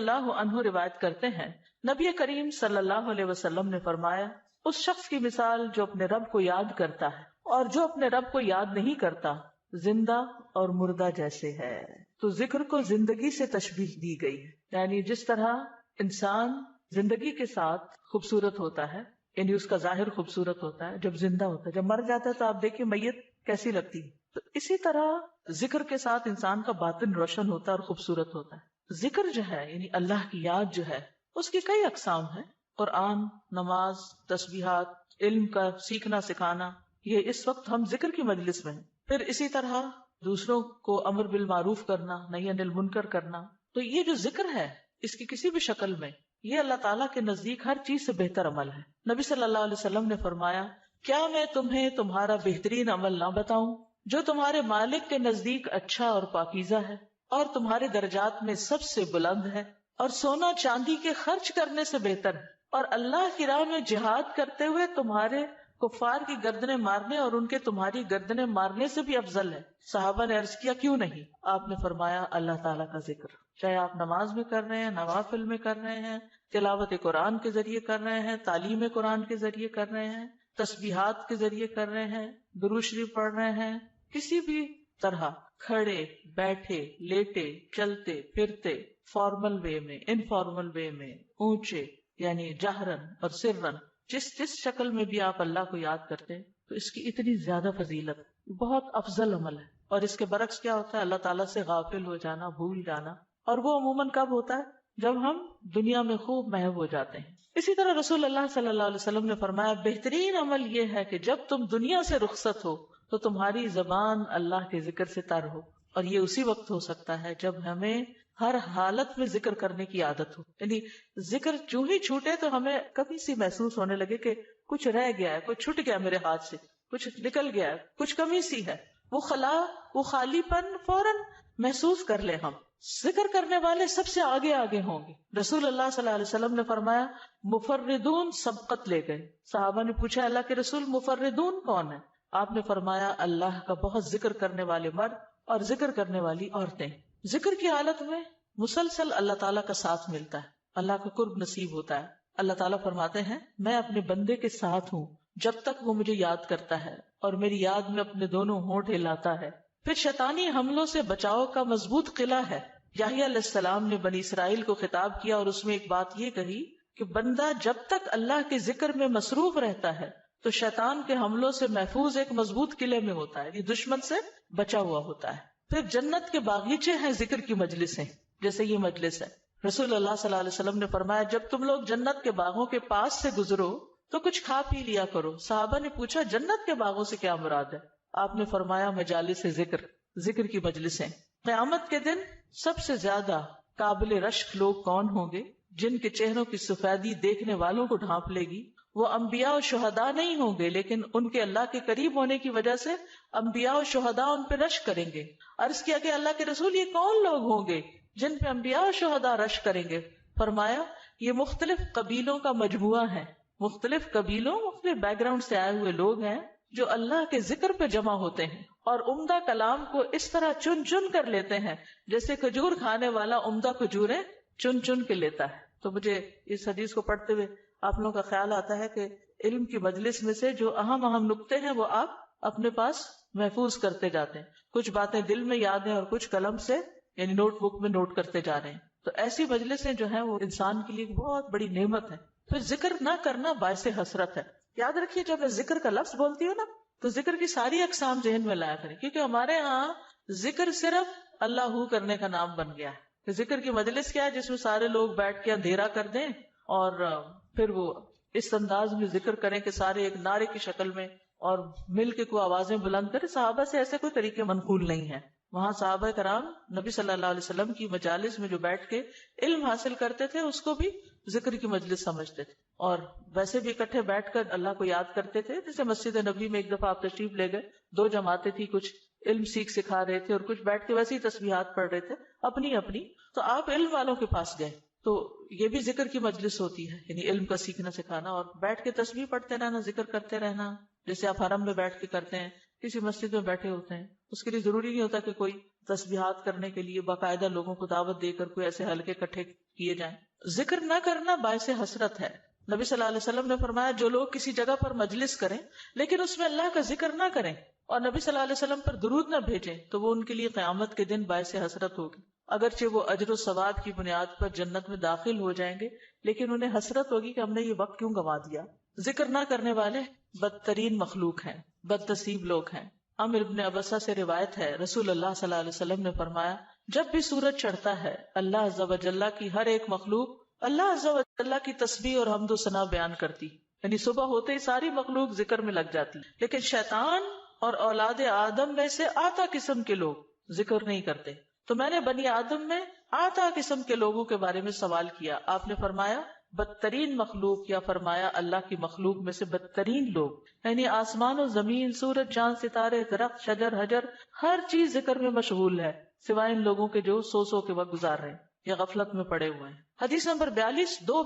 اللہ عنہ روایت کرتے ہیں، نبی کریم صلی اللہ علیہ وسلم نے فرمایا، اس شخص کی مثال جو اپنے رب کو یاد کرتا ہے اور جو اپنے رب کو یاد نہیں کرتا، زندہ اور مردہ جیسے ہے۔ تو ذکر کو زندگی سے تشبیہ دی گئی ہے، یعنی جس طرح انسان زندگی کے ساتھ خوبصورت ہوتا ہے، یعنی اس کا ظاہر خوبصورت ہوتا ہے جب زندہ ہوتا ہے، جب مر جاتا ہے تو آپ دیکھیں میت کیسی لگتی ہے، تو اسی طرح ذکر کے ساتھ انسان کا باطن روشن ہوتا ہے اور خوبصورت ہوتا ہے۔ ذکر جو ہے یعنی اللہ کی یاد جو ہے اس کی کئی اقسام ہیں، قرآن، نماز، تسبیحات، علم کا سیکھنا سکھانا، یہ اس وقت ہم ذکر کی مجلس میں ہیں۔ پھر اسی طرح دوسروں کو امر بالمعروف کرنا، نہی عن المنکر کرنا، تو یہ جو ذکر ہے اس کی کسی بھی شکل میں یہ اللہ تعالیٰ کے نزدیک ہر چیز سے بہتر عمل ہے۔ نبی صلی اللہ علیہ وسلم نے فرمایا، کیا میں تمہیں تمہارا بہترین عمل نہ بتاؤں جو تمہارے مالک کے نزدیک اچھا اور پاکیزہ ہے اور تمہارے درجات میں سب سے بلند ہے اور سونا چاندی کے خرچ کرنے سے بہتر ہے اور اللہ کی راہ میں جہاد کرتے ہوئے تمہارے کفار کی گردنیں مارنے اور ان کے تمہاری گردنیں مارنے سے بھی افضل ہے۔ صحابہ نے عرض کیا، کیوں نہیں؟ آپ نے فرمایا، اللہ تعالیٰ کا ذکر، چاہے آپ نماز میں کر رہے ہیں، نوافل میں کر رہے ہیں، تلاوت قرآن کے ذریعے کر رہے ہیں، تعلیم قرآن کے ذریعے کر رہے ہیں، تسبیحات کے ذریعے کر رہے ہیں، درود شریف پڑھ رہے ہیں، کسی بھی طرح کھڑے بیٹھے لیٹے چلتے پھرتے، فارمل وے میں، انفارمل وے میں، اونچے یعنی جہرن اور سرن، جس شکل میں بھی آپ اللہ کو یاد کرتے ہیں تو اس کی اتنی زیادہ فضیلت، بہت افضل عمل ہے۔ اور اس کے برعکس کیا ہوتا ہے؟ اللہ تعالیٰ سے غافل ہو جانا، بھول جانا، اور وہ عموماً کب ہوتا ہے؟ جب ہم دنیا میں خوب محو ہو جاتے ہیں۔ اسی طرح رسول اللہ صلی اللہ علیہ وسلم نے فرمایا، بہترین عمل یہ ہے کہ جب تم دنیا سے رخصت ہو تو تمہاری زبان اللہ کے ذکر سے تر ہو، اور یہ اسی وقت ہو سکتا ہے جب ہمیں ہر حالت میں ذکر کرنے کی عادت ہو، یعنی ذکر جو ہی چھوٹے تو ہمیں کبھی سی محسوس ہونے لگے کہ کچھ رہ گیا ہے، کچھ چھٹ گیا میرے ہاتھ سے، کچھ نکل گیا ہے، کچھ کمی سی ہے، وہ خلا، وہ خالی پن فوراً محسوس کر لے۔ ہم ذکر کرنے والے سب سے آگے آگے ہوں گے۔ رسول اللہ صلی اللہ علیہ وسلم نے فرمایا، مفردون سبقت لے گئے۔ صحابہ نے پوچھا، اللہ کے رسول مفردون کون ہے؟ آپ نے فرمایا، اللہ کا بہت ذکر کرنے والے مرد اور ذکر کرنے والی عورتیں۔ ذکر کی حالت میں مسلسل اللہ تعالیٰ کا ساتھ ملتا ہے، اللہ کا قرب نصیب ہوتا ہے۔ اللہ تعالیٰ فرماتے ہیں، میں اپنے بندے کے ساتھ ہوں جب تک وہ مجھے یاد کرتا ہے اور میری یاد میں اپنے دونوں ہونٹ ہلاتا ہے۔ پھر شیطانی حملوں سے بچاؤ کا مضبوط قلعہ ہے۔ یحییٰ علیہ السلام نے بنی اسرائیل کو خطاب کیا اور اس میں ایک بات یہ کہی کہ بندہ جب تک اللہ کے ذکر میں مصروف رہتا ہے تو شیطان کے حملوں سے محفوظ ایک مضبوط قلعے میں ہوتا ہے، یہ دشمن سے بچا ہوا ہوتا ہے۔ پھر جنت کے باغیچے ہیں ذکر کی مجلسیں، جیسے یہ مجلس ہے۔ رسول اللہ صلی اللہ علیہ وسلم نے فرمایا، جب تم لوگ جنت کے باغوں کے پاس سے گزرو تو کچھ کھا پی لیا کرو۔ صحابہ نے پوچھا، جنت کے باغوں سے کیا مراد ہے؟ آپ نے فرمایا، مجالس ذکر، ذکر کی مجلسیں۔ قیامت کے دن سب سے زیادہ قابل رشک لوگ کون ہوں گے؟ جن کے چہروں کی سفیدی دیکھنے والوں کو ڈھانپ لے گی۔ وہ انبیاء و شہداء نہیں ہوں گے، لیکن ان کے اللہ کے قریب ہونے کی وجہ سے انبیاء و شہداء ان پہ رشک کریں گے۔ عرض کیا کہ اللہ کے رسول، یہ کون لوگ ہوں گے جن پہ انبیاء و شہداء رشک کریں گے؟ فرمایا، یہ مختلف قبیلوں کا مجموعہ ہے، مختلف قبیلوں، مختلف بیک گراؤنڈ سے آئے ہوئے لوگ ہیں جو اللہ کے ذکر پہ جمع ہوتے ہیں اور عمدہ کلام کو اس طرح چن چن کر لیتے ہیں جیسے کھجور کھانے والا عمدہ کھجوریں چن چن کے لیتا ہے۔ تو مجھے اس حدیث کو پڑھتے ہوئے آپ لوگوں کا خیال آتا ہے کہ علم کی مجلس میں سے جو اہم اہم نقطے ہیں وہ آپ اپنے پاس محفوظ کرتے جاتے ہیں، کچھ باتیں دل میں یاد ہیں اور کچھ قلم سے یعنی نوٹ بک میں نوٹ کرتے جا رہے ہیں۔ تو ایسی مجلسیں جو ہیں وہ انسان کے لیے بہت بڑی نعمت ہے۔ پھر ذکر نہ کرنا باعث حسرت ہے۔ یاد رکھیے، جب میں ذکر کا لفظ بولتی ہوں نا تو ذکر کی ساری اقسام ذہن میں لایا کریں، کیونکہ ہمارے ہاں ذکر صرف اللہ ہو کرنے کا نام بن گیا ہے۔ کہ ذکر کی مجلس کیا ہے؟ جس میں سارے لوگ بیٹھ کے اندھیرا کر دیں اور پھر وہ اس انداز میں ذکر کریں کہ سارے ایک نعرے کی شکل میں اور مل کے کوئی آوازیں بلند کریں۔ صحابہ سے ایسے کوئی طریقے منقول نہیں ہیں۔ وہاں صحابہ کرام نبی صلی اللہ علیہ وسلم کی مجالس میں جو بیٹھ کے علم حاصل کرتے تھے اس کو بھی ذکر کی مجلس سمجھتے تھے، اور ویسے بھی اکٹھے بیٹھ کر اللہ کو یاد کرتے تھے۔ جیسے مسجد نبی میں ایک دفعہ آپ تشریف لے گئے، 2 جماعتیں تھی، کچھ علم سیکھ سکھا رہے تھے اور کچھ بیٹھ کے ویسے ہی تسبیحات پڑھ رہے تھے اپنی اپنی، تو آپ علم والوں کے پاس گئے تو یہ بھی ذکر کی مجلس ہوتی ہے، یعنی علم کا سیکھنا سکھانا، اور بیٹھ کے تسبیح پڑھتے رہنا، ذکر کرتے رہنا، جیسے آپ حرم میں بیٹھ کے کرتے ہیں، کسی مسجد میں بیٹھے ہوتے ہیں۔ اس کے لیے ضروری نہیں ہوتا کہ کوئی تسبیحات کرنے کے لیے باقاعدہ لوگوں کو دعوت دے کر کوئی ایسے حلقے اکٹھے کیے جائیں. ذکر نہ کرنا باعث حسرت ہے. نبی صلی اللہ علیہ وسلم نے فرمایا جو لوگ کسی جگہ پر مجلس کریں لیکن اس میں اللہ کا ذکر نہ کریں اور نبی صلی اللہ علیہ وسلم پر درود نہ بھیجیں تو وہ ان کے لیے قیامت کے دن باعث حسرت ہوگی. اگرچہ وہ اجر و ثواب کی بنیاد پر جنت میں داخل ہو جائیں گے لیکن انہیں حسرت ہوگی کہ ہم نے یہ وقت کیوں گنوا دیا. ذکر نہ کرنے والے بدترین مخلوق ہیں، بد نصیب لوگ ہیں. عامر ابن ابسہ سے روایت ہے رسول اللہ صلی اللہ علیہ وسلم نے فرمایا جب بھی سورج چڑھتا ہے اللہ عز و جل کی ہر ایک مخلوق اللہ عز و جل کی تسبیح اور حمد و ثنا بیان کرتی، یعنی صبح ہوتے ہی ساری مخلوق ذکر میں لگ جاتی. لیکن شیطان اور اولاد آدم میں سے آتا قسم کے لوگ ذکر نہیں کرتے. تو میں نے بنی آدم میں آتا قسم کے لوگوں کے بارے میں سوال کیا. آپ نے فرمایا بدترین مخلوق، یا فرمایا اللہ کی مخلوق میں سے بدترین لوگ، یعنی آسمان و زمین، سورج چاند ستارے، درخت شجر حجر، ہر چیز ذکر میں مشغول ہے سوائے ان لوگوں کے جو سو کے وقت گزار رہے ہیں یا غفلت میں پڑے ہوئے ہیں. حدیث نمبر 42. دو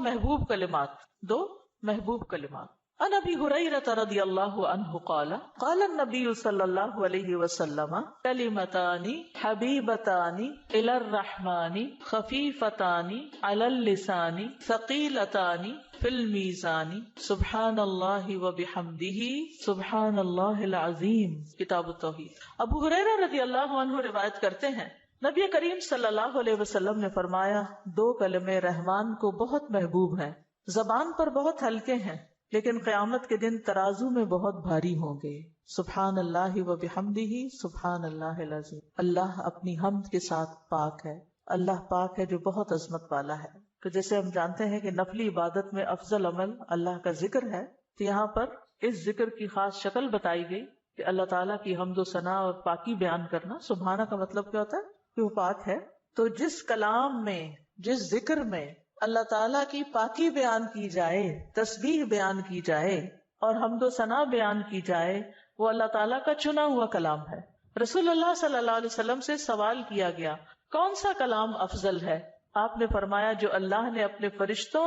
محبوب کلمات. عن ابی ہریرہ رضی اللہ عنہ قال قال النبی صلی اللہ علیہ وسلم کلمتان حبیبتان الی الرحمن خفیفتان علی اللسان ثقیلتان فی المیزان سبحان اللہ وبحمدہ سبحان اللہ العظیم. کتاب التوحید. ابو ہریرہ رضی اللہ عنہ روایت کرتے ہیں نبی کریم صلی اللہ علیہ وسلم نے فرمایا دو کلمے رحمان کو بہت محبوب ہیں، زبان پر بہت ہلکے ہیں لیکن قیامت کے دن ترازو میں بہت بھاری ہوں گے. سبحان اللہ و بحمدہ سبحان اللہ العظیم. اللہ اپنی حمد کے ساتھ پاک ہے، اللہ پاک ہے جو بہت عظمت والا ہے. تو جیسے ہم جانتے ہیں کہ نفلی عبادت میں افضل عمل اللہ کا ذکر ہے، تو یہاں پر اس ذکر کی خاص شکل بتائی گئی کہ اللہ تعالیٰ کی حمد و ثنا اور پاکی بیان کرنا. سبحانہ کا مطلب کیا ہوتا ہے کہ وہ پاک ہے. تو جس کلام میں، جس ذکر میں اللہ تعالیٰ کی پاکی بیان کی جائے، تسبیح بیان کی جائے اور حمد و ثنا بیان کی جائے، وہ اللہ تعالیٰ کا چنا ہوا کلام ہے. رسول اللہ صلی اللہ علیہ وسلم سے سوال کیا گیا کون سا کلام افضل ہے؟ آپ نے فرمایا جو اللہ نے اپنے فرشتوں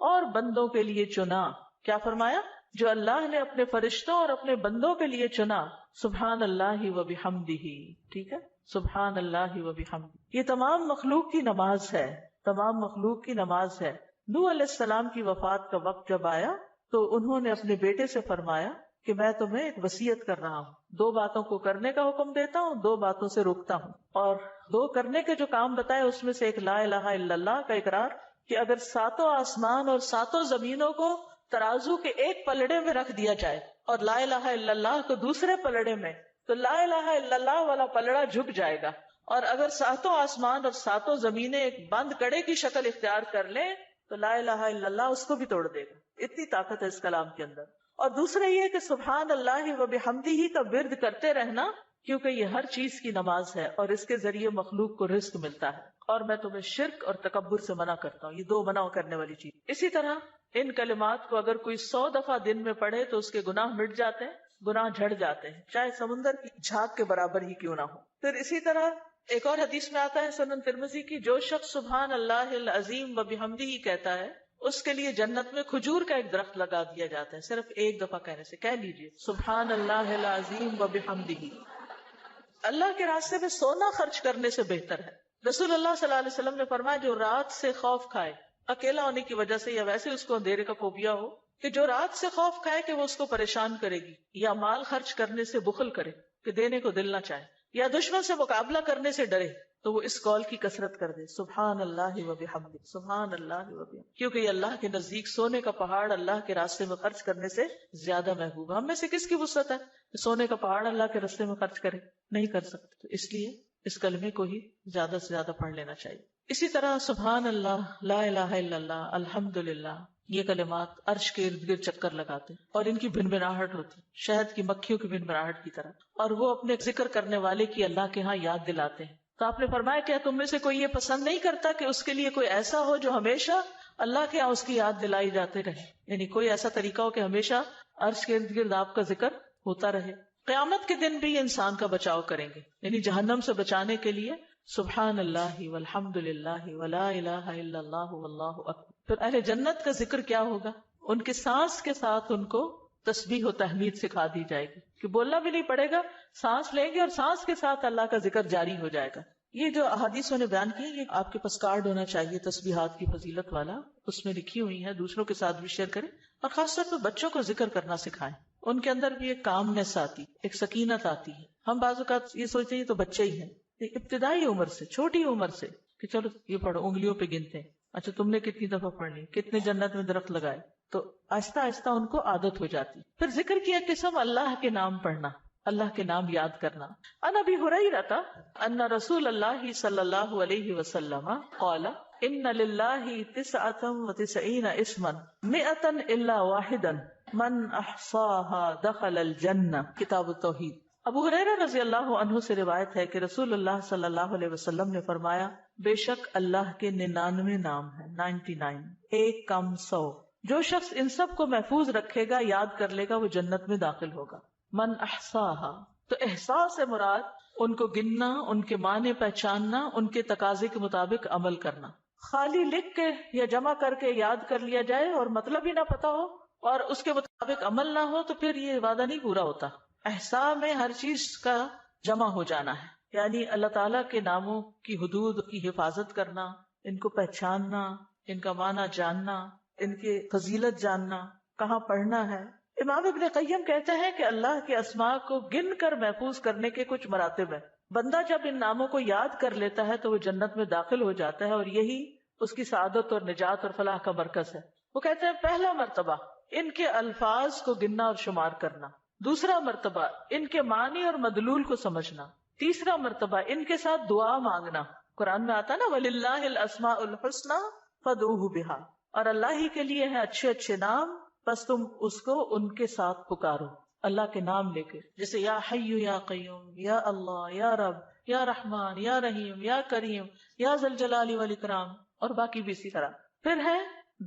اور بندوں کے لیے چنا. کیا فرمایا؟ جو اللہ نے اپنے فرشتوں اور اپنے بندوں کے لیے چنا. سبحان اللہ و بحمدہ. ٹھیک ہے، سبحان اللہ و بحمدہ. یہ تمام مخلوق کی نماز ہے، تمام مخلوق کی نماز ہے. نوح علیہ السلام کی وفات کا وقت جب آیا تو انہوں نے اپنے بیٹے سے فرمایا کہ میں تمہیں ایک وصیت کر رہا ہوں، دو باتوں کو کرنے کا حکم دیتا ہوں، دو باتوں سے روکتا ہوں. اور دو کرنے کے جو کام بتائے اس میں سے ایک لا الہ الا اللہ کا اقرار، کہ اگر ساتوں آسمان اور ساتوں زمینوں کو ترازو کے ایک پلڑے میں رکھ دیا جائے اور لا الہ الا اللہ کو دوسرے پلڑے میں، تو لا الہ الا اللہ والا پلڑا جھک جائے گا. اور اگر ساتوں آسمان اور ساتوں زمینیں ایک بند کڑے کی شکل اختیار کر لیں تو لا الہ الا اللہ اس کو بھی توڑ دے گا. اتنی طاقت ہے اس کلام کے اندر. اور دوسرا یہ کہ سبحان اللہ و بحمدہ کا ورد کرتے رہنا، کیونکہ یہ ہر چیز کی نماز ہے اور اس کے ذریعے مخلوق کو رزق ملتا ہے. اور میں تمہیں شرک اور تکبر سے منع کرتا ہوں. یہ دو منع کرنے والی چیز. اسی طرح ان کلمات کو اگر کوئی 100 دفعہ دن میں پڑھے تو اس کے گناہ مٹ جاتے ہیں، گناہ جھڑ جاتے ہیں، چاہے سمندر کی جھاگ کے برابر ہی کیوں نہ ہو. پھر اسی طرح ایک اور حدیث میں آتا ہے سنن ترمذی کی، جو شخص سبحان اللہ العظیم و بحمدہ کہتا ہے اس کے لیے جنت میں کھجور کا ایک درخت لگا دیا جاتا ہے، صرف ایک دفعہ کہنے سے. کہہ لیجئے سبحان اللہ العظیم و بحمدہ. اللہ کے راستے میں سونا خرچ کرنے سے بہتر ہے. رسول اللہ صلی اللہ علیہ وسلم نے فرمایا جو رات سے خوف کھائے، اکیلا ہونے کی وجہ سے یا ویسے اس کو اندھیرے کا فوبیا ہو، کہ جو رات سے خوف کھائے کہ وہ اس کو پریشان کرے گی، یا مال خرچ کرنے سے بخل کرے کہ دینے کو دل نہ چاہے، یا دشمن سے مقابلہ کرنے سے ڈرے، تو وہ اس قول کی کثرت کر دے سبحان اللہ و بحمدہ سبحان اللہ و بحمدہ. کیونکہ یہ اللہ کے نزدیک سونے کا پہاڑ اللہ کے راستے میں خرچ کرنے سے زیادہ محبوب ہے. ہم میں سے کس کی وسعت ہے کہ سونے کا پہاڑ اللہ کے راستے میں خرچ کرے؟ نہیں کر سکتے. تو اس لیے اس کلمے کو ہی زیادہ سے زیادہ پڑھ لینا چاہیے. اسی طرح سبحان اللہ، لا الہ الا اللہ، الحمدللہ، یہ کلمات عرش کے ارد گرد چکر لگاتے اور ان کی بھنبھناہٹ ہوتی شہد کی مکھیوں کی بھنبھناہٹ کی طرح، اور وہ اپنے ذکر کرنے والے کی اللہ کے ہاں یاد دلاتے ہیں. تو آپ نے فرمایا کیا تم میں سے کوئی یہ پسند نہیں کرتا کہ اس کے لیے کوئی ایسا ہو جو ہمیشہ اللہ کے ہاں اس کی یاد دلائی جاتے رہے؟ یعنی کوئی ایسا طریقہ ہو کہ ہمیشہ عرش کے ارد گرد آپ کا ذکر ہوتا رہے. قیامت کے دن بھی انسان کا بچاؤ کریں گے، یعنی جہنم سے بچانے کے لیے سبحان اللہ والحمد للہ ولا الہ الا اللہ واللہ اکبر. پھر اہل جنت کا ذکر کیا ہوگا؟ ان کے سانس کے ساتھ ان کو تسبیح و تحمید سکھا دی جائے گی کہ بولنا بھی نہیں پڑے گا، سانس لیں گے اور سانس کے ساتھ اللہ کا ذکر جاری ہو جائے گا. یہ جو احادیثوں نے بیان کی، یہ آپ کے پاس کارڈ ہونا چاہیے تسبیحات کی فضیلت والا، اس میں لکھی ہوئی ہے، دوسروں کے ساتھ بھی شیئر کریں، اور خاص طور پہ بچوں کو ذکر کرنا سکھائیں. ان کے اندر بھی ایک کامنس آتی، ایک سکینت آتی ہے. ہم بعض اوقات یہ سوچتے ہیں یہ تو بچے ہی ہیں، ابتدائی عمر سے، چھوٹی عمر سے کہ چلو یہ پڑھو، انگلیوں پہ گنتے ہیں، اچھا تم نے کتنی دفعہ پڑھ لی، کتنے جنت میں درخت لگائے، تو آہستہ آہستہ ان کو عادت ہو جاتی. پھر ذکر کیا قسم اللہ کے نام پڑھنا، اللہ کے نام یاد کرنا. ان ابی ہریرہ ان رسول اللہ صلی اللہ علیہ وسلم قال ان للہ 99 اسما 100 الا واحدا من احصاها دخل الجنہ. کتاب التوحید. ابو ہریرہ رضی اللہ عنہ سے روایت ہے کہ رسول اللہ صلی اللہ علیہ وسلم نے فرمایا، بے شک اللہ کے 99 نام ہیں، 99، ایک کم 100. جو شخص ان سب کو محفوظ رکھے گا، یاد کر لے گا، وہ جنت میں داخل ہوگا. من احصاہا، تو احصاء سے مراد ان کو گننا، ان کے معنی پہچاننا، ان کے تقاضے کے مطابق عمل کرنا. خالی لکھ کے یا جمع کر کے یاد کر لیا جائے اور مطلب ہی نہ پتا ہو اور اس کے مطابق عمل نہ ہو تو پھر یہ وعدہ نہیں پورا ہوتا. احصاء میں ہر چیز کا جمع ہو جانا ہے، یعنی اللہ تعالیٰ کے ناموں کی حدود کی حفاظت کرنا، ان کو پہچاننا، ان کا معنی جاننا، ان کی فضیلت جاننا، کہاں پڑھنا ہے. امام ابن قیم کہتے ہیں کہ اللہ کے اسماء کو گن کر محفوظ کرنے کے کچھ مراتب ہیں. بندہ جب ان ناموں کو یاد کر لیتا ہے تو وہ جنت میں داخل ہو جاتا ہے، اور یہی اس کی سعادت اور نجات اور فلاح کا مرکز ہے. وہ کہتے ہیں پہلا مرتبہ ان کے الفاظ کو گننا اور شمار کرنا، دوسرا مرتبہ ان کے معنی اور مدلول کو سمجھنا، تیسرا مرتبہ ان کے ساتھ دعا مانگنا. قرآن میں آتا نا وَلِلَّهِ الْأَسْمَاءُ الْحُسْنَى فَادْعُوهُ بِهَا، اور اللہ ہی کے لیے ہیں اچھے اچھے نام، بس تم اس کو ان کے ساتھ پکارو، اللہ کے نام لے کے، جیسے یا حی یا قیوم، یا اللہ، یا رب، یا رحمان، یا رحیم، یا کریم، یا ذی الجلال والاکرام، اور باقی بھی اسی طرح. پھر ہے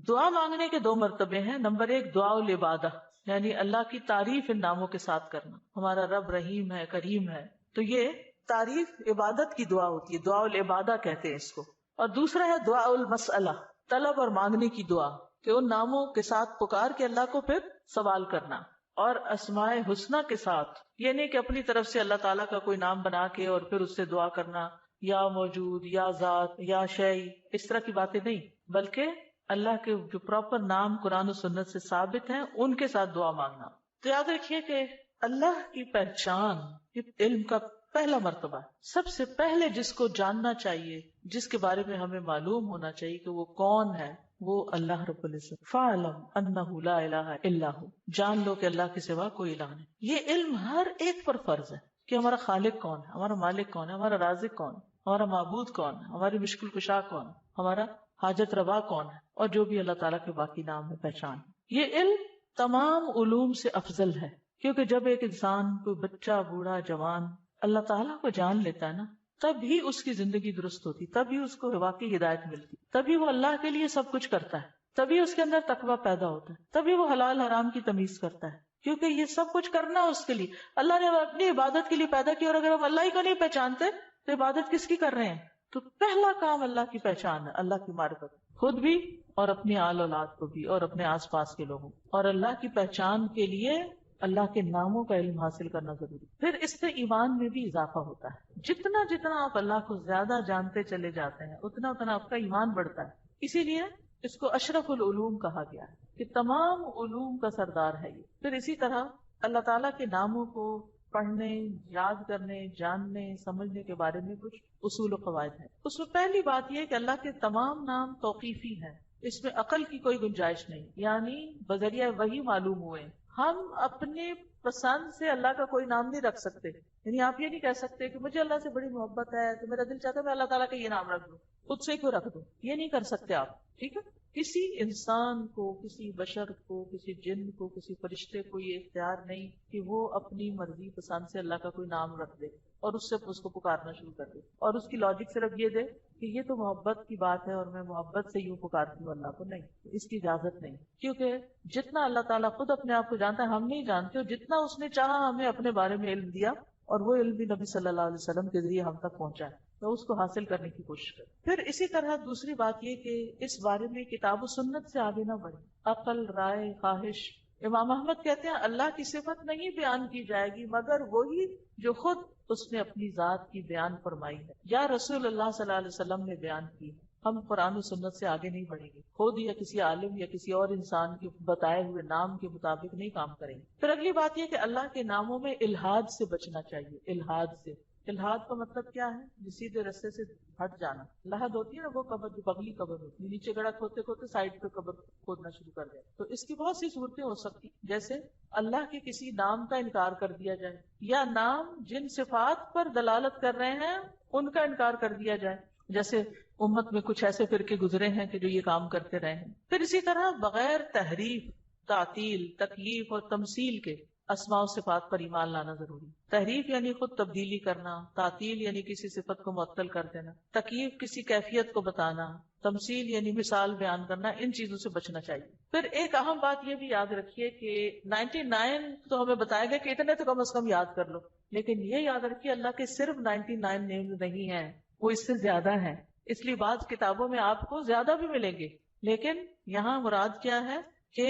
دعا مانگنے کے 2 مرتبے ہیں. نمبر 1 دعا العبادہ، یعنی اللہ کی تعریف ان ناموں کے ساتھ کرنا. ہمارا رب رحیم ہے، کریم ہے، تو یہ تعریف عبادت کی دعا ہوتی ہے، دعا العبادہ کہتے ہیں اس کو. اور دوسرا ہے دعا المسئلہ، طلب اور مانگنے کی دعا، کہ ان ناموں کے ساتھ پکار کے اللہ کو پھر سوال کرنا. اور اسماء حسنہ کے ساتھ، یہ نہیں کہ اپنی طرف سے اللہ تعالیٰ کا کوئی نام بنا کے اور پھر اس سے دعا کرنا، یا موجود، یا ذات، یا شیء، اس طرح کی باتیں نہیں، بلکہ اللہ کے جو پراپر نام قرآن و سنت سے ثابت ہیں ان کے ساتھ دعا مانگنا. تو یاد رکھیے کہ اللہ کی پہچان یہ علم کا پہلا مرتبہ ہے. سب سے پہلے جس کو جاننا چاہیے، جس کے بارے میں ہمیں معلوم ہونا چاہیے کہ وہ کون ہے، وہ اللہ رب العزت. فَاعْلَمْ أَنَّهُ لَا إِلَهَ إِلَّا هُوَ، جان لو کہ اللہ کے سوا کوئی الہ نہیں. یہ علم ہر ایک پر فرض ہے کہ ہمارا خالق کون ہے، ہمارا مالک کون ہے، ہمارا رازق کون ہے، ہمارا معبود کون ہے، ہماری مشکل کشا کون ہے، ہمارا حاجت روا کون ہے، اور جو بھی اللہ تعالیٰ کے باقی نام میں پہچان. یہ علم تمام علوم سے افضل ہے، کیونکہ جب ایک انسان، کوئی بچہ، بوڑھا، جوان اللہ تعالیٰ کو جان لیتا ہے نا، تب ہی اس کی زندگی درست ہوتی، تب ہی اس کو واقعی ہدایت ملتی، تبھی وہ اللہ کے لیے سب کچھ کرتا ہے، تبھی اس کے اندر تقویٰ پیدا ہوتا ہے، تبھی وہ حلال حرام کی تمیز کرتا ہے. کیونکہ یہ سب کچھ کرنا اس کے لیے اللہ نے اپنی عبادت کے لیے پیدا کیا، اور اگر ہم اللہ ہی کو نہیں پہچانتے تو عبادت کس کی کر رہے ہیں؟ تو پہلا کام اللہ کی پہچان ہے، اللہ کی معرفت، خود بھی اور اپنی آل اولاد کو بھی اور اپنے آس پاس کے لوگوں. اور اللہ کی پہچان کے لیے اللہ کے ناموں کا علم حاصل کرنا ضروری. پھر اس سے ایمان میں بھی اضافہ ہوتا ہے. جتنا جتنا آپ اللہ کو زیادہ جانتے چلے جاتے ہیں اتنا اتنا آپ کا ایمان بڑھتا ہے. اسی لیے اس کو اشرف العلوم کہا گیا ہے کہ تمام علوم کا سردار ہے یہ. پھر اسی طرح اللہ تعالیٰ کے ناموں کو پڑھنے، یاد کرنے، جاننے، سمجھنے کے بارے میں کچھ اصول و قواعد ہیں. اس میں پہلی بات یہ کہ اللہ کے تمام نام توقیفی ہیں، اس میں عقل کی کوئی گنجائش نہیں، یعنی بذریعہ وحی معلوم ہوئے. ہم اپنے پسند سے اللہ کا کوئی نام نہیں رکھ سکتے. یعنی آپ یہ نہیں کہہ سکتے کہ مجھے اللہ سے بڑی محبت ہے تو میرا دل چاہتا ہے میں اللہ تعالیٰ کا یہ نام رکھ دوں، خود سے کیوں رکھ دوں، یہ نہیں کر سکتے آپ. ٹھیک ہے، کسی انسان کو، کسی بشر کو، کسی جن کو، کسی فرشتے کو یہ اختیار نہیں کہ وہ اپنی مرضی پسند سے اللہ کا کوئی نام رکھ دے اور اس سے اس کو پکارنا شروع کر دے اور اس کی لاجک صرف یہ دے کہ یہ تو محبت کی بات ہے اور میں محبت سے یوں پکارتی ہوں اللہ کو. نہیں، اس کی اجازت نہیں. کیونکہ جتنا اللہ تعالیٰ خود اپنے آپ کو جانتا ہے ہم نہیں جانتے، اور جتنا اس نے چاہا ہمیں اپنے بارے میں علم دیا، اور وہ علم بھی نبی صلی اللہ علیہ وسلم کے ذریعے ہم تک پہنچا ہے، تو اس کو حاصل کرنے کی کوشش کریں. پھر اسی طرح دوسری بات یہ کہ اس بارے میں کتاب و سنت سے آگے نہ بڑھیں. عقل، رائے، خواہش. امام احمد کہتے ہیں اللہ کی صفت نہیں بیان کی جائے گی مگر وہی جو خود اس نے اپنی ذات کی بیان فرمائی ہے یا رسول اللہ صلی اللہ علیہ وسلم نے بیان کی ہے۔ ہم قرآن و سنت سے آگے نہیں بڑھیں گے، خود یا کسی عالم یا کسی اور انسان کے بتائے ہوئے نام کے مطابق نہیں کام کریں گے۔ پھر اگلی بات یہ کہ اللہ کے ناموں میں الحاد سے بچنا چاہیے۔ الحاد سے، الحاد کا مطلب کیا ہے؟ جو سیدھے رستے سے ہٹ جانا۔ لحد ہوتی ہے نا وہ قبر جو بغلی قبر ہوتی ہے، نیچے گڑھا کھودتے کھودتے سائڈ پہ قبر کھودنا شروع کر دیں۔ تو اس کی بہت سی صورتیں ہو سکتی، جیسے اللہ کے کسی نام کا انکار کر دیا جائے، یا نام جن صفات پر دلالت کر رہے ہیں ان کا انکار کر دیا جائے، جیسے امت میں کچھ ایسے فرقے گزرے ہیں کہ جو یہ کام کرتے رہے ہیں۔ پھر اسی طرح بغیر تحریف، تعطیل، تکییف اور تمثیل کے اسماء و صفات پر ایمان لانا ضروری۔ تحریف یعنی خود تبدیلی کرنا، تعطیل یعنی کسی صفت کو معطل کر دینا، تکییف کسی کیفیت کو بتانا، تمثیل یعنی مثال بیان کرنا، ان چیزوں سے بچنا چاہیے۔ پھر ایک اہم بات یہ بھی یاد رکھیے کہ 99 تو ہمیں بتایا گیا کہ اتنے تو کم از کم یاد کر لو، لیکن یہ یاد رکھیے اللہ کے صرف 99 نیمز نہیں ہیں، وہ اس سے زیادہ ہیں۔ اس لیے بعض کتابوں میں آپ کو زیادہ بھی ملیں گے، لیکن یہاں مراد کیا ہے کہ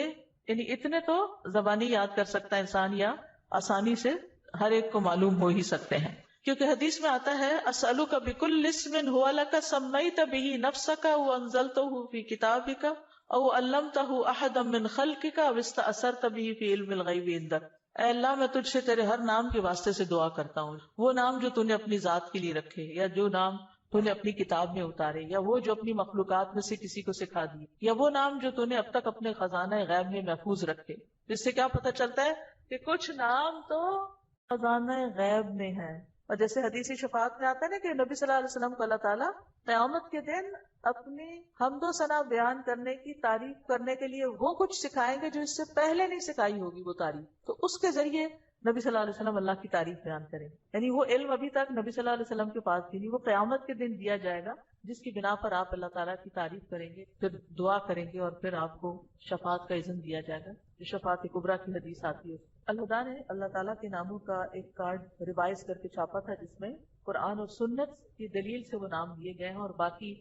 یعنی اتنے تو زبانی یاد کر سکتا ہے انسان، یا آسانی سے ہر ایک کو معلوم ہو ہی سکتے ہیں، کیونکہ حدیث میں آتا ہے اسألک بکل اسم هو لک سمیت به نفسک او انزلته فی کتابک او علمته احدا من خلقک او استأثرت به فی علم الغیب عندک۔ اے اللہ میں تجھ سے تیرے ہر نام کے واسطے سے دعا کرتا ہوں، وہ نام جو تو نے اپنی ذات کے لیے رکھے، یا جو نام تو نے اپنی کتاب میں اتارے، یا وہ جو اپنی مخلوقات میں سے کسی کو سکھا دی، یا وہ نام جو تو نے اب تک اپنے خزانہ غیب میں محفوظ رکھے۔ جس سے کیا پتہ چلتا ہے کہ کچھ نام تو خزانہ غیب میں ہیں، اور جیسے حدیث شفاعت میں آتا ہے نا کہ نبی صلی اللہ علیہ وسلم کو اللہ تعالیٰ قیامت کے دن اپنی حمد و ثنا بیان کرنے کی تعریف کرنے کے لیے وہ کچھ سکھائیں گے جو اس سے پہلے نہیں سکھائی ہوگی وہ تعریف، تو اس کے ذریعے نبی صلی اللہ علیہ وسلم اللہ کی تعریف بیان کریں، یعنی وہ علم ابھی تک نبی صلی اللہ علیہ وسلم کے پاس بھی نہیں، وہ قیامت کے دن دیا جائے گا، جس کی بنا پر آپ اللہ تعالیٰ کی تعریف کریں گے، پھر دعا کریں گے، اور پھر آپ کو شفاعت کا اذن دیا جائے گا، جو شفاعت کبریٰ کی حدیث آتی ہے۔ الہدا نے اللہ تعالیٰ کے ناموں کا ایک کارڈ ریوائز کر کے چھاپا تھا، جس میں قرآن اور سنت کی دلیل سے وہ نام دیے گئے ہیں، اور باقی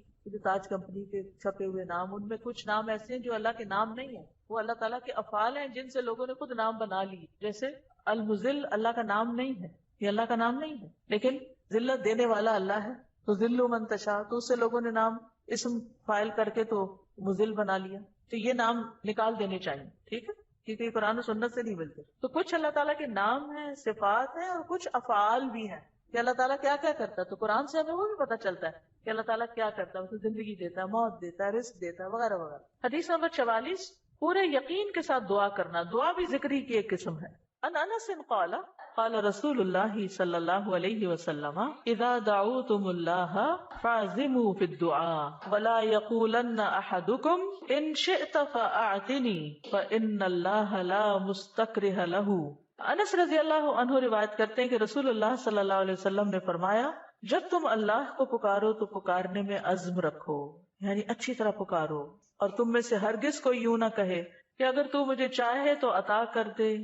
تاج کمپنی کے چھپے ہوئے نام، ان میں کچھ نام ایسے ہیں جو اللہ کے نام نہیں ہیں، وہ اللہ تعالیٰ کے افعال ہیں جن سے لوگوں نے خود نام بنا لی، جیسے المذل اللہ کا نام نہیں ہے، یہ اللہ کا نام نہیں ہے، لیکن ذلت دینے والا اللہ ہے، تو ذل من تشاء، تو اس سے لوگوں نے نام اسم فائل کر کے تو مذل بنا لیا، تو یہ نام نکال دینے چاہیے، ٹھیک ہے، کیونکہ یہ قرآن و سنت سے نہیں ملتے۔ تو کچھ اللہ تعالیٰ کے نام ہیں، صفات ہیں، اور کچھ افعال بھی ہیں کہ اللہ تعالیٰ کیا کیا کرتا ہے، تو قرآن سے ہمیں وہ بھی پتہ چلتا ہے کہ اللہ تعالیٰ کیا کرتا ہے، اسے زندگی دیتا ہے، موت دیتا ہے، رزق دیتا ہے، وغیرہ وغیرہ۔ حدیث نمبر 44، پورے یقین کے ساتھ دعا کرنا، دعا بھی ذکری کی ایک قسم ہے۔ ان انس قال قال رسول اللہ صلی اللہ علیہ وسلم اذا دعوتم اللہ فاعظموا فی الدعاء ولا یقولن احدکم ان شئت فاعطنی فان اللہ لا مستکرہ لہ۔ انس رضی اللہ عنہ روایت کرتے ہیں کہ رسول اللہ صلی اللہ علیہ وسلم نے فرمایا، جب تم اللہ کو پکارو تو پکارنے میں عزم رکھو، یعنی اچھی طرح پکارو، اور تم میں سے ہرگز کوئی یوں نہ کہے کہ اگر تو مجھے چاہے تو عطا کر دے،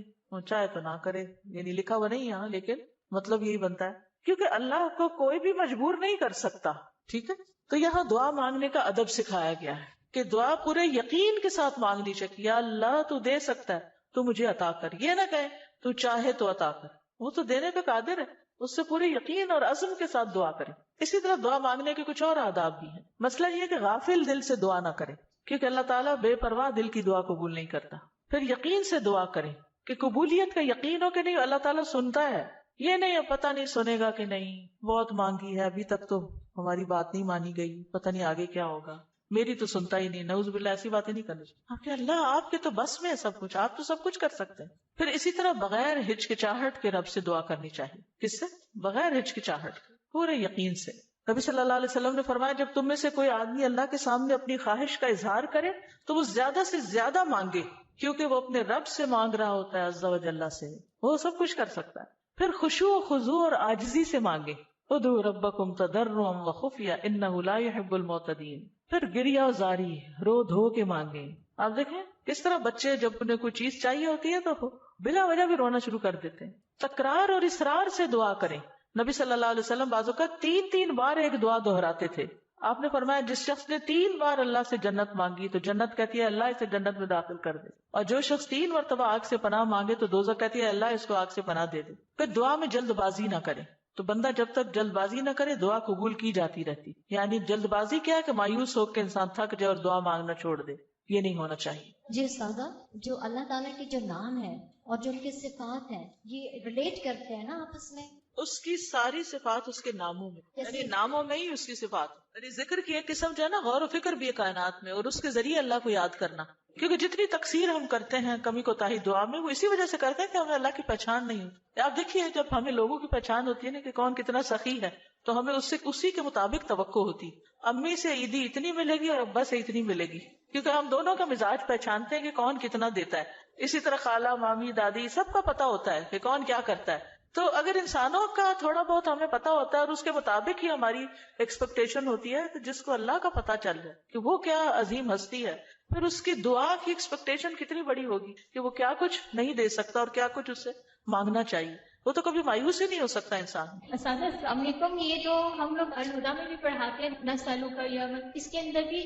چاہے تو نہ کرے، یعنی لکھا ہوا نہیں یہاں، لیکن مطلب یہی بنتا ہے، کیونکہ اللہ کو کوئی بھی مجبور نہیں کر سکتا، ٹھیک ہے۔ تو یہاں دعا مانگنے کا ادب سکھایا گیا ہے کہ دعا پورے یقین کے ساتھ مانگنی چاہیے، یا اللہ تو دے سکتا ہے تو مجھے عطا کر، یہ نہ کہے تو چاہے تو عطا کر، وہ تو دینے پہ قادر ہے، اس سے پورے یقین اور عزم کے ساتھ دعا کریں۔ اسی طرح دعا مانگنے کے کچھ اور آداب بھی ہیں۔ مسئلہ یہ کہ غافل دل سے دعا نہ کریں، کیونکہ اللہ تعالیٰ بے پرواہ دل کی دعا قبول نہیں کرتا۔ پھر یقین سے دعا کریں کہ قبولیت کا یقین ہو کہ نہیں اللہ تعالیٰ سنتا ہے، یہ نہیں پتہ نہیں سنے گا کہ نہیں، بہت مانگی ہے ابھی تک تو ہماری بات نہیں مانی گئی، پتہ نہیں آگے کیا ہوگا، میری تو سنتا ہی نہیں، نعوذ باللہ ایسی باتیں نہیں کرنی چاہیے۔ اللہ آپ کے تو بس میں ہے سب کچھ، آپ تو سب کچھ کر سکتے ہیں۔ پھر اسی طرح بغیر ہچکچاہٹ کے رب سے دعا کرنی چاہیے۔ کس سے؟ بغیر ہچکچاہٹ، پورے یقین سے۔ نبی صلی اللہ علیہ وسلم نے فرمایا، جب تم میں سے کوئی آدمی اللہ کے سامنے اپنی خواہش کا اظہار کرے تو وہ زیادہ سے زیادہ مانگے، کیونکہ وہ اپنے رب سے مانگ رہا ہوتا ہے، عز و جل سے، وہ سب کچھ کر سکتا ہے۔ پھر خشوع و خضوع اور عاجزی سے مانگے، ادعوا ربکم تضرعا وخفیا انہ لا يحب المعتدین۔ پھر گریہ و زاری، رو دھو کے مانگے۔ آپ دیکھیں کس طرح بچے جب انہیں کوئی چیز چاہیے ہوتی ہے تو بلا وجہ بھی رونا شروع کر دیتے ہیں۔ تکرار اور اصرار سے دعا کریں۔ نبی صلی اللہ علیہ وسلم بعض اوقات 3 بار ایک دعا دہراتے تھے۔ آپ نے فرمایا جس شخص نے 3 بار اللہ سے جنت مانگی تو جنت کہتی ہے اللہ اسے جنت میں داخل کر دے، اور جو شخص 3 مرتبہ آگ سے پناہ مانگے تو دوزخ کہتی ہے اللہ اس کو آگ سے پناہ دے دے۔ پھر دعا میں جلد بازی نہ کریں، تو بندہ جب تک جلد بازی نہ کرے دعا قبول کی جاتی رہتی. یعنی جلد بازی کیا ہے کہ مایوس ہو کے انسان تھک جائے اور دعا مانگنا چھوڑ دے، یہ نہیں ہونا چاہیے. جی استاذہ، جو اللہ تعالیٰ کے جو نام ہے اور جو ان کے صفات ہیں یہ ریلیٹ کرتے ہیں نا آپس میں؟ اس کی ساری صفات اس کے ناموں میں، یعنی ناموں میں ہی اس کی صفات. یعنی ذکر کی ایک قسم جو ہے نا غور و فکر بھی ہے کائنات میں، اور اس کے ذریعے اللہ کو یاد کرنا. کیونکہ جتنی تقصیر ہم کرتے ہیں کمی کوتاہی دعا میں، وہ اسی وجہ سے کرتے ہیں کہ ہمیں اللہ کی پہچان نہیں ہوتی. آپ دیکھیے جب ہمیں لوگوں کی پہچان ہوتی ہے نا کہ کون کتنا سخی ہے، تو ہمیں اس سے اسی کے مطابق توقع ہوتی. امی سے عیدی اتنی ملے گی اور ابا سے اتنی ملے گی، کیونکہ ہم دونوں کا مزاج پہچانتے ہیں کہ کون کتنا دیتا ہے. اسی طرح خالہ، مامی، دادی سب کا پتا ہوتا ہے کہ کون کیا کرتا ہے. تو اگر انسانوں کا تھوڑا بہت ہمیں پتا ہوتا ہے اور اس کے مطابق ہی ہماری ایکسپیکٹیشن ہوتی ہے، تو جس کو اللہ کا پتا چل جائے کہ وہ کیا عظیم ہستی ہے، پھر اس کی دعا کی ایکسپیکٹیشن کتنی بڑی ہوگی کہ وہ کیا کچھ نہیں دے سکتا اور کیا کچھ اسے مانگنا چاہیے. وہ تو کبھی مایوس ہی نہیں ہو سکتا انسان. اساتذہ السلام علیکم. یہ جو ہم لوگ الہدا میں بھی پڑھاتے ہیں نسلوں کا یوم، اس کے اندر بھی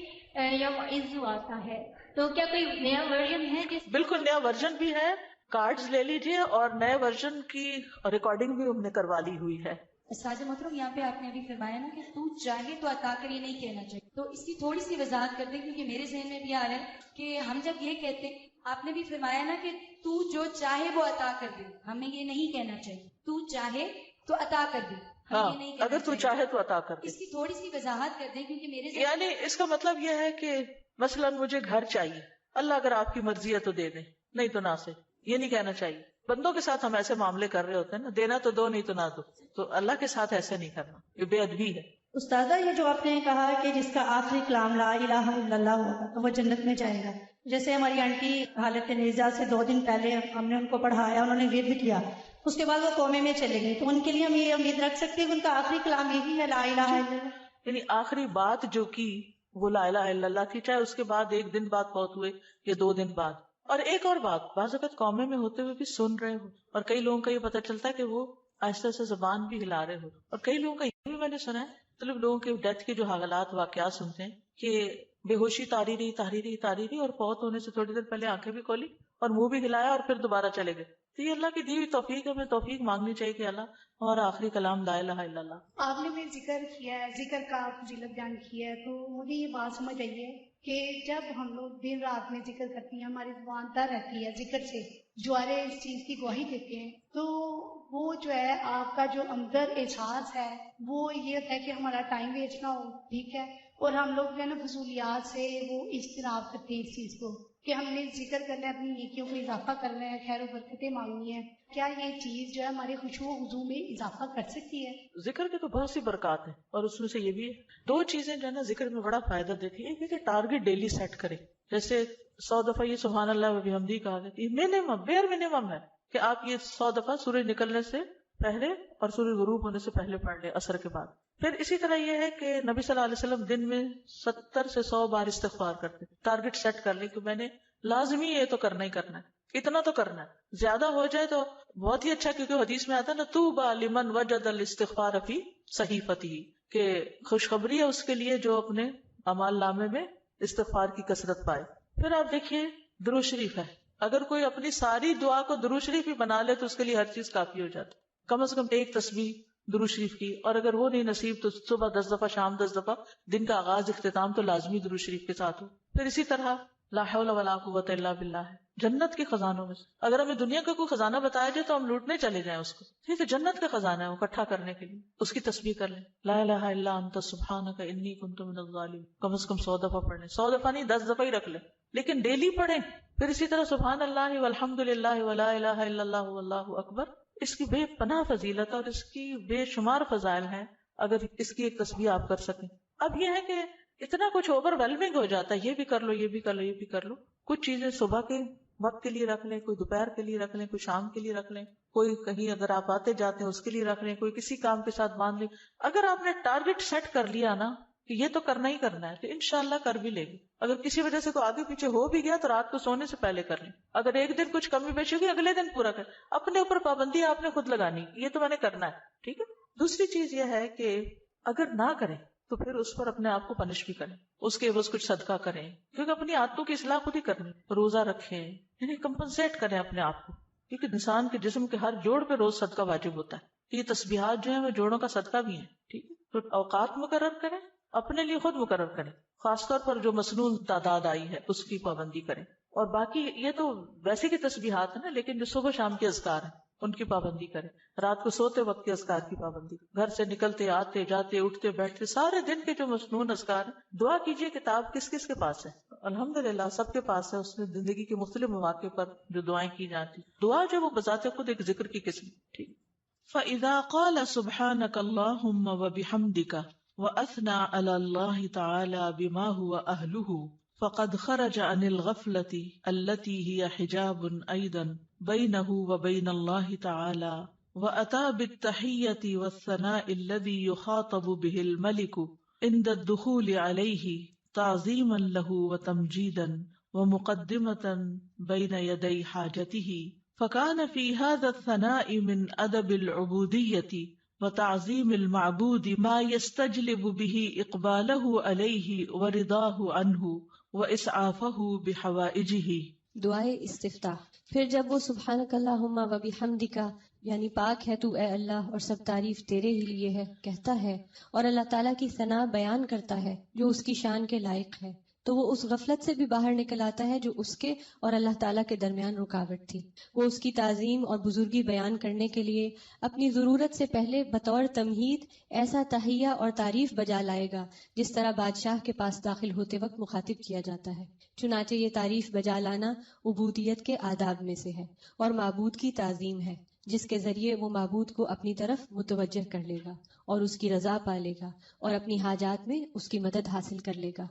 یوم عزو آتا ہے، تو کیا کوئی نیا ورژن ہے جس؟ بالکل نیا ورژن بھی ہے، کارڈز لے لیجئے، اور نئے ورژن کی ریکارڈنگ بھی ہم نے کروا لی ہوئی ہے. استاذ محترم، یہاں پہ آپ نے ابھی فرمایا نا کہ تو چاہے تو عطا کر، یہ نہیں کہنا چاہیے، تو اس کی تھوڑی سی وضاحت کر دیں، کیونکہ میرے ذہن میں بھی آ رہا ہے کہ ہم جب یہ کہتے ہیں، آپ نے بھی فرمایا نا کہ تو جو چاہے وہ عطا کر دے، ہمیں یہ نہیں کہنا چاہیے تو چاہے تو عطا کر دے، ہاں، اگر تو چاہے تو عطا کر دے. اس کی تھوڑی سی وضاحت کر دیں، کیونکہ میرے ذہن یعنی اس کا مطلب یہ ہے کہ مثلا مجھے گھر چاہیے، اللہ اگر آپ کی مرضی ہے تو دے دیں، نہیں تو نہ سے. یہ نہیں کہنا چاہیے. بندوں کے ساتھ ہم ایسے معاملے کر رہے ہوتے ہیں نا، دینا تو دو نہیں تو نہ دو، تو اللہ کے ساتھ ایسے نہیں کرنا، یہ بے ادبی ہے. استاذہ، یہ جو آپ نے کہا کہ جس کا آخری کلام لا الہ الا اللہ ہوگا تو وہ جنت میں جائے گا، جیسے ہماری آنٹی حالت نیزہ سے 2 دن پہلے ہم نے ان کو پڑھایا، انہوں نے ورد کیا، اس کے بعد وہ کومے میں چلے گئے، تو ان کے لیے ہم یہ امید رکھ سکتے ہیں کہ ان کا آخری کلام یہی ہے لا الہ الا اللہ؟ یعنی آخری بات جو کی وہ لا الہ الا اللہ تھی، چاہے اس کے بعد 1 دن بعد فوت ہوئے یا 2 دن بعد. اور ایک اور بات، بعض اوقات قومے میں ہوتے ہوئے بھی سن رہے ہو، اور کئی لوگوں کا یہ پتہ چلتا ہے کہ وہ آہستہ سے زبان بھی ہلا رہے ہو. اور کئی لوگوں کا یہ بھی میں نے سنا ہے، مطلب لوگوں کے ڈیتھ کے جو حالات واقعات سنتے ہیں کہ بے ہوشی تاری رہی اور فوت ہونے سے تھوڑی دیر پہلے آنکھیں بھی کھولی اور منہ بھی ہلایا اور پھر دوبارہ چلے گئے. تو یہ اللہ کی دی ہوئی توفیق ہے، ہمیں توفیق مانگنی چاہیے کہ اللہ ہمارا آخری کلام لا الہ الا اللہ. آپ نے بھی ذکر کیا ہے، ذکر کا فضیلت بیان کی ہے، تو مجھے یہ بات سمجھ آئی ہے کہ جب ہم لوگ دن رات میں ذکر کرتے ہیں، ہماری زبان تر رہتی ہے ذکر سے، جوارے اس چیز کی گواہی دیتے ہیں، تو وہ جو ہے آپ کا جو اندر احساس ہے وہ یہ ہے کہ ہمارا ٹائم ویسٹ نہ ہو، ٹھیک ہے، اور ہم لوگ جو ہے نا فضولیات سے وہ اجتناب کرتے ہیں اس چیز کو کہ ہم نے ذکر کرنا ہے، اپنی نیکیوں کو اضافہ کرنا ہے، خیر و برکتیں مانگنی ہے. کیا یہ چیز جو ہے ہمارے خشوع و خضوع میں اضافہ کر سکتی ہے؟ ذکر کے تو بہت سی برکات ہیں، اور اس میں سے یہ بھی ہے 2 چیزیں جو ہے نا ذکر میں بڑا فائدہ دیتی ہے. ایک ہے کہ ٹارگٹ ڈیلی سیٹ کرے، جیسے 100 دفعہ یہ سبحان اللہ و بحمدہ کہا گیا، یہ منیمم بیئر منیمم ہے کہ آپ یہ 100 دفعہ سورج نکلنے سے پہلے اور سورج غروب ہونے سے پہلے پڑھ لیں عصر کے بعد. پھر اسی طرح یہ ہے کہ نبی صلی اللہ علیہ وسلم دن میں 70 سے 100 بار استغفار کرتے. ٹارگٹ سیٹ کر لیں کہ میں نے لازمی یہ تو کرنا ہی کرنا ہے، اتنا تو کرنا ہے، زیادہ ہو جائے تو بہت ہی اچھا، کیونکہ حدیث میں آتا ہے نا طوبی لمن وجد الاستغفار فی صحیفتہ، کہ خوشخبری ہے اس کے لیے جو اپنے اعمال نامے میں استغفار کی کثرت پائے. پھر آپ دیکھیے درود شریف ہے، اگر کوئی اپنی ساری دعا کو درود شریف ہی بنا لے تو اس کے لیے ہر چیز کافی ہو جاتی. کم از کم ایک تسبیح درود شریف کی، اور اگر وہ نہیں نصیب تو صبح 10 دفعہ، شام 10 دفعہ، دن کا آغاز اختتام تو لازمی درود شریف کے ساتھ ہو. پھر اسی طرح لا حول ولا قوت الا باللہ ہے جنت کے خزانوں میں سے. اگر ہمیں دنیا کا کوئی خزانہ بتایا جائے تو ہم لوٹنے چلے جائیں اس کو، ٹھیک ہے، جنت کا خزانہ ہے وہ اکٹھا کرنے کے لیے، اس کی تسبیح کر لیں، لا الہ الا انت سبحانک انی کنت من الظالمین، کم از کم 100 دفعہ پڑھ لیں. 100 دفعہ نہیں، 10 دفعہ ہی رکھ لیں، لیکن ڈیلی پڑھیں. پھر اسی طرح سبحان اللہ والحمد للہ ولا الہ الا اللہ واللہ اکبر، اس کی بے پناہ فضیلت اور اس کی بے شمار فضائل ہیں اگر اس کی ایک تسبیح آپ کر سکیں. اب یہ ہے کہ اتنا کچھ اوور ویلمنگ ہو جاتا ہے، یہ بھی کر لو، یہ بھی کر لو، یہ بھی کر لو. کچھ چیزیں صبح کے وقت کے لیے رکھ لیں، کوئی دوپہر کے لیے رکھ لیں، کوئی شام کے لیے رکھ لیں، کوئی کہیں اگر آپ آتے جاتے ہیں اس کے لیے رکھ لیں، کوئی کسی کام کے ساتھ باندھ لیں. اگر آپ نے ٹارگٹ سیٹ کر لیا نا کہ یہ تو کرنا ہی کرنا ہے تو انشاءاللہ کر بھی لے گی. اگر کسی وجہ سے کوئی آگے پیچھے ہو بھی گیا تو رات کو سونے سے پہلے کر لیں. اگر ایک دن کچھ کمی بیشی ہوگی اگلے دن پورا کر. اپنے اوپر پابندی آپ نے خود لگانی، یہ تو میں نے کرنا ہے، ٹھیک ہے. دوسری چیز یہ ہے کہ اگر نہ کریں تو پھر اس پر اپنے آپ کو پنش بھی کریں، اس کے عوض کچھ صدقہ کریں، کیونکہ اپنی عادتوں کی اصلاح خود ہی کرنی. روزہ رکھیں، یعنی کمپنسیٹ کریں اپنے آپ کو، کیونکہ انسان کے جسم کے ہر جوڑ پہ روز صدقہ واجب ہوتا ہے. یہ تسبیحات جو ہیں وہ جوڑوں کا صدقہ بھی ہیں. ٹھیک ہے، تو اوقات مقرر کریں، اپنے لیے خود مقرر کریں، خاص طور پر جو مسنون تعداد آئی ہے اس کی پابندی کریں. اور باقی یہ تو ویسے کی تسبیحات ہیں نا، لیکن جو صبح شام کے اذکار ہیں ان کی پابندی کریں. رات کو سوتے وقت کے اذکار کی پابندی، گھر سے نکلتے آتے جاتے اٹھتے بیٹھتے سارے دن کے جو مسنون اذکار ہیں. دعا کیجئے کتاب کس کس کے پاس ہے؟ الحمدللہ سب کے پاس ہے. اس میں زندگی کے مختلف مواقع پر جو دعائیں کی جاتی، دعا جو وہ بذات خود ایک ذکر کی قسم. ٹھیک. فَإِذَا قَالَ سُبْحَانَكَ اللَّهُمَّ وَبِحَمْدِكَ وَأَثْنَى عَلَى اللَّهِ تَعَالَى بِمَا هُوَ أَهْلُهُ فقد خرج عن الغفلة التي هي حجاب أيضا بينه وبين الله تعالى وأتى بالتحية والثناء الذي يخاطب به الملك عند الدخول عليه تعظيما له وتمجيدا ومقدمة بين يدي حاجته. فكان في هذا الثناء من أدب العبودية وتعظيم المعبود ما يستجلب به إقباله عليه ورضاه عنه وإسعافه بحوائجه. دعائے استفتاح. پھر جب وہ سبحانک اللہم و بحمدک یعنی پاک ہے تو اے اللہ اور سب تعریف تیرے ہی لیے ہے کہتا ہے، اور اللہ تعالیٰ کی ثنا بیان کرتا ہے جو اس کی شان کے لائق ہے، تو وہ اس غفلت سے بھی باہر نکل آتا ہے جو اس کے اور اللہ تعالیٰ کے درمیان رکاوٹ تھی. وہ اس کی تعظیم اور بزرگی بیان کرنے کے لیے اپنی ضرورت سے پہلے بطور تمہید ایسا تحیہ اور تعریف بجا لائے گا جس طرح بادشاہ کے پاس داخل ہوتے وقت مخاطب کیا جاتا ہے. چنانچہ یہ تعریف بجا لانا عبودیت کے آداب میں سے ہے اور معبود کی تعظیم ہے، جس کے ذریعے وہ معبود کو اپنی طرف متوجہ کر لے گا اور اس کی رضا پا لے گا اور اپنی حاجات میں اس کی مدد حاصل کر لے گا.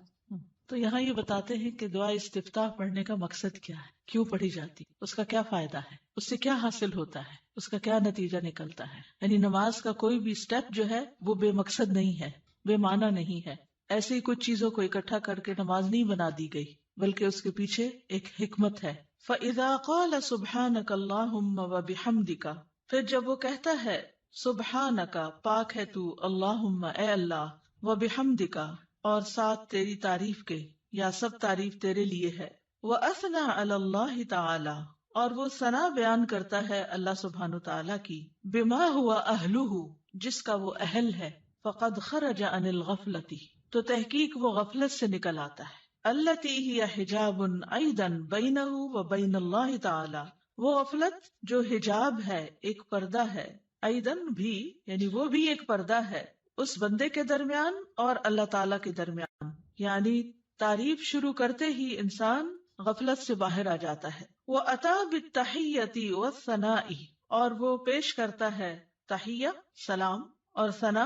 تو یہاں یہ بتاتے ہیں کہ دعا استفتاح پڑھنے کا مقصد کیا ہے، کیوں پڑھی جاتی، اس کا کیا فائدہ ہے، اس سے کیا حاصل ہوتا ہے، اس کا کیا نتیجہ نکلتا ہے. یعنی نماز کا کوئی بھی سٹیپ جو ہے وہ بے مقصد نہیں ہے، بے معنی نہیں ہے. ایسے ہی کچھ چیزوں کو اکٹھا کر کے نماز نہیں بنا دی گئی، بلکہ اس کے پیچھے ایک حکمت ہے. فَإِذَا قَالَ سُبْحَانَكَ اللَّهُمَّ وَبِحَمْدِكَ، پھر جب وہ کہتا ہے سبحانک پاک ہے تو، اللہم اے اللہ، وبحمدک اور ساتھ تیری تعریف کے یا سب تعریف تیرے لیے ہے، وَأَثْنَى عَلَى اللَّهِ تَعَالَى اور وہ ثنا بیان کرتا ہے اللہ سبحانہ تعالیٰ کی، بِمَا هُوَ أَهْلُهُ جس کا وہ اہل ہے، فَقَدْ خَرَجَ عَنِ الْغَفْلَةِ تو تحقیق وہ غفلت سے نکل آتا ہے، الَّتِي هِيَ حِجَابٌ أَيْضًا بَيْنَهُ وَبَيْنَ اللَّهِ تَعَالَى وہ غفلت جو حجاب ہے، ایک پردہ ہے، ایضاً بھی یعنی وہ بھی ایک پردہ ہے اس بندے کے درمیان اور اللہ تعالیٰ کے درمیان. یعنی تعریف شروع کرتے ہی انسان غفلت سے باہر آ جاتا ہے. وَأَتَى بِالتَّحِيَّةِ وَالثَّنَاءِ اور وہ پیش کرتا ہے تحیہ سلام اور ثنا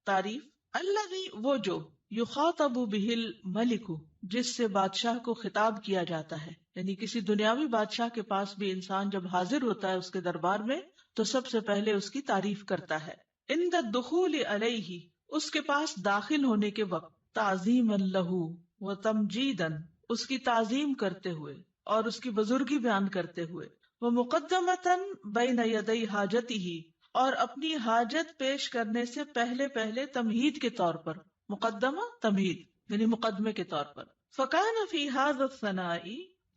تعریف، الذی وہ جو یخاطب بہ الملک جس سے بادشاہ کو خطاب کیا جاتا ہے. یعنی کسی دنیاوی بادشاہ کے پاس بھی انسان جب حاضر ہوتا ہے اس کے دربار میں تو سب سے پہلے اس کی تعریف کرتا ہے. عند الدخول علیہ اس کے پاس داخل ہونے کے وقت، تعظیما لہ و تمجیدا اس کی تعظیم کرتے ہوئے اور اس کی بزرگی بیان کرتے ہوئے، ومقدمتا بین یدی حاجتہ اور اپنی حاجت پیش کرنے سے پہلے تمہید کے طور پر، مقدمہ تمہید یعنی مقدمے کے طور پر. فکان فی ھذا الثناء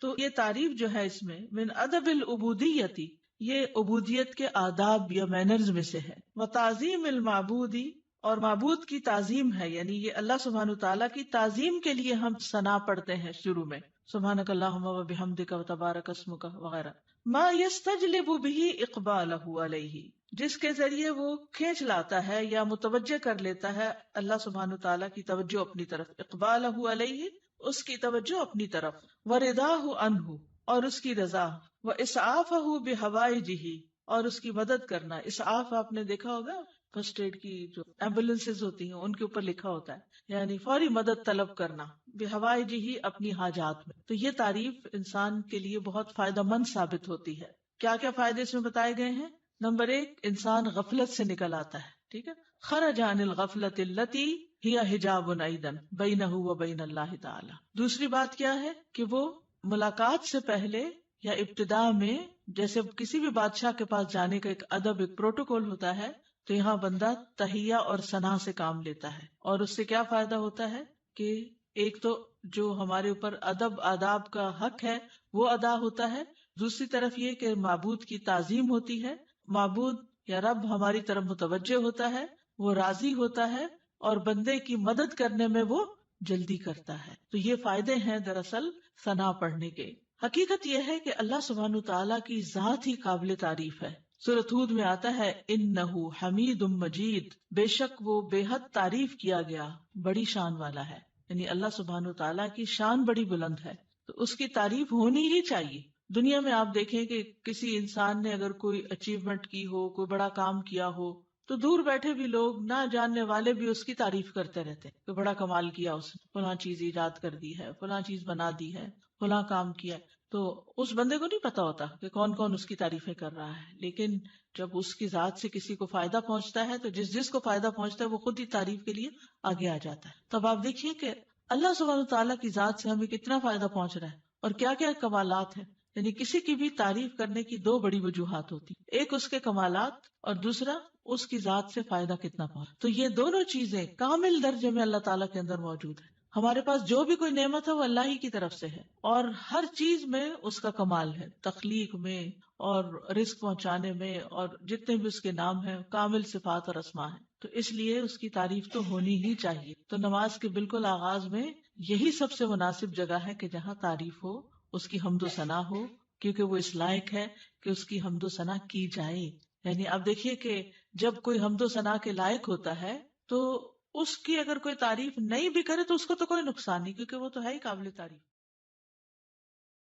تو یہ تعریف جو ہے اس میں من ادب العبودیت یہ عبودیت کے آداب یا مینرز میں سے ہے، وتعظیم المعبودی اور معبود کی تعظیم ہے، یعنی یہ اللہ سبحانہ تعالیٰ کی تعظیم کے لیے ہم ثنا پڑھتے ہیں شروع میں، سبحانک اللہم وبحمدک وتبارک اسمک وغیرہ. ما یستجلب بہ اقبالہ علیہ جس کے ذریعے وہ کھینچ لاتا ہے یا متوجہ کر لیتا ہے اللہ سبحانہ تعالیٰ کی توجہ اپنی طرف، اقبالہ علیہ اس کی توجہ اپنی طرف، ورضاہ عنہ اور اس کی رضا، واسعافہ بحوائجہ اور اس کی مدد کرنا. اسعاف آپ نے دیکھا ہوگا فرسٹ ایڈ کی جو ایمبولینسز ہوتی ہیں ان کے اوپر لکھا ہوتا ہے، یعنی فوری مدد طلب کرنا، بحوائجہ اپنی حاجات میں. تو یہ تعریف انسان کے لیے بہت فائدہ مند ثابت ہوتی ہے. کیا کیا فائدے اس میں بتائے گئے ہیں؟ نمبر 1 انسان غفلت سے نکل آتا ہے، ٹھیک ہے، خرج عن الغفلۃ التی ہی حجاب ایضا بینہ وبین اللہ تعالی. دوسری بات کیا ہے کہ وہ ملاقات سے پہلے یا ابتدا میں جیسے کسی بھی بادشاہ کے پاس جانے کا ایک ادب ایک پروٹوکول ہوتا ہے، تو یہاں بندہ تحیہ اور ثنا سے کام لیتا ہے. اور اس سے کیا فائدہ ہوتا ہے کہ ایک تو جو ہمارے اوپر ادب آداب کا حق ہے وہ ادا ہوتا ہے، دوسری طرف یہ کہ معبود کی تعظیم ہوتی ہے، معبود یا رب ہماری طرف متوجہ ہوتا ہے، وہ راضی ہوتا ہے اور بندے کی مدد کرنے میں وہ جلدی کرتا ہے. تو یہ فائدے ہیں دراصل ثنا پڑھنے کے. حقیقت یہ ہے کہ اللہ سبحانہ تعالیٰ کی ذات ہی قابل تعریف ہے. سورۃ ہود میں آتا ہے انہ حمید مجید، بے شک وہ بے حد تعریف کیا گیا، بڑی شان والا ہے. یعنی اللہ سبحانہ تعالیٰ کی شان بڑی بلند ہے، تو اس کی تعریف ہونی ہی چاہیے. دنیا میں آپ دیکھیں کہ کسی انسان نے اگر کوئی اچیومنٹ کی ہو، کوئی بڑا کام کیا ہو، تو دور بیٹھے بھی لوگ، نہ جاننے والے بھی اس کی تعریف کرتے رہتے کہ بڑا کمال کیا اس نے، فلاں چیز ایجاد کر دی ہے، فلاں چیز بنا دی ہے، فلاں کام کیا. تو اس بندے کو نہیں پتا ہوتا کہ کون کون اس کی تعریفیں کر رہا ہے. لیکن جب اس کی ذات سے کسی کو فائدہ پہنچتا ہے تو جس کو فائدہ پہنچتا ہے وہ خود ہی تعریف کے لیے آگے آ جاتا ہے. تب آپ دیکھیے کہ اللہ سبحانہ تعالیٰ کی ذات سے ہمیں کتنا فائدہ پہنچ رہا ہے اور کیا کیا کمالات ہیں. یعنی کسی کی بھی تعریف کرنے کی دو بڑی وجوہات ہوتی، ایک اس کے کمالات اور دوسرا اس کی ذات سے فائدہ کتنا پہنچ. تو یہ دونوں چیزیں کامل درجے میں اللہ تعالیٰ کے اندر موجود ہیں. ہمارے پاس جو بھی کوئی نعمت ہے وہ اللہ ہی کی طرف سے ہے، اور ہر چیز میں اس کا کمال ہے، تخلیق میں اور رزق پہنچانے میں، اور جتنے بھی اس کے نام ہیں کامل صفات اور اسماء ہیں. تو اس لیے اس کی تعریف تو ہونی ہی چاہیے. تو نماز کے بالکل آغاز میں یہی سب سے مناسب جگہ ہے کہ جہاں تعریف ہو، اس کی حمد و ثنا ہو، کیونکہ وہ اس لائق ہے کہ اس کی حمد و ثنا کی جائے. یعنی اب دیکھیے کہ جب کوئی حمد و ثنا کے لائق ہوتا ہے تو اس کی اگر کوئی تعریف نہیں بھی کرے تو اس کو تو کوئی نقصان نہیں، کیونکہ وہ تو ہے ہی قابل تعریف.